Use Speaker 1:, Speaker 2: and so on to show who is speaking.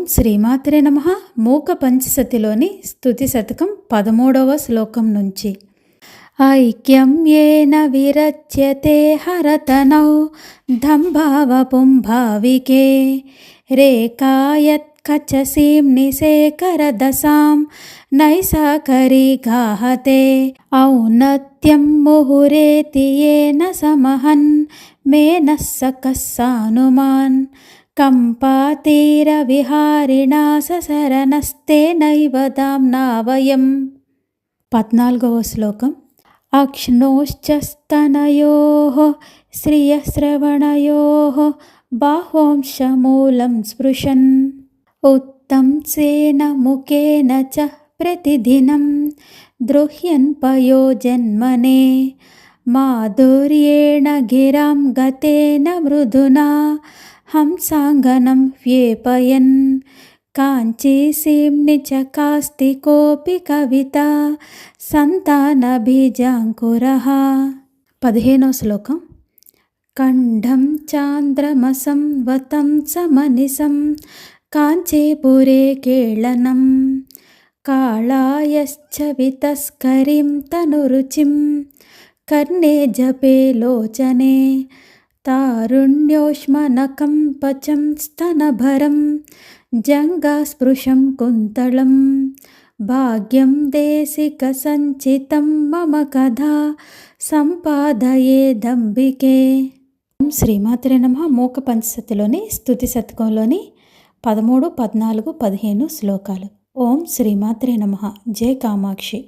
Speaker 1: శ్రీమాత్రే నమః. మూక పంచసతిలోని స్తుతి శతకం 13వ శ్లోకం నుంచి. ఐక్యం ఏన విరచ్యతే హరతనౌ దంభావ పుంభావికే రేకాయత్ కచసీం నిశేకరదసాం నైసాకరీ గాహతే ఔన్నత్యం ముహురేతి ఏన సమహన్ మేనః సకస్సానుమాన్ కంపాతీరవిహారిణా సశరణస్తే నైవ దామ్నావయం. 14వ శ్లోకం. అక్ష్ణోశ్చస్తనయోః శ్రియశ్రవణయోః బాహోంశమూలం స్పృశన్ ఉత్తంసేన ముఖేన చ ప్రతిదినం ద్రుహ్యన్ పయోజన్మనే మాధుర్యేణ గిరాం గతేన మృదునా హంసాంగనం వ్యేపయన్ కాంచీసీంని చకాస్తి కోపి కవిత సంతానబీజాంకురః. 15వ శ్లోకం. కంఠం చాంద్రమసం వతం సమనిసం కాంచీపురే కేళనం కాళాయశ్చ వితస్కరీం తనురుచిం కర్ణే జపే లోచనే తారుణ్యోష్మనకం పచం స్తనభరం జంగాస్పృశం కుంతళం భాగ్యం దేశిక సంచితం మమ కథా సంపాదయేదంబికే. శ్రీమాత్రే నమః. మూక పంచసతిలోని స్తుతి శతకంలోని 13, 14, 15 శ్లోకాలు. ఓం శ్రీమాత్రే నమః. జై కామాక్షి.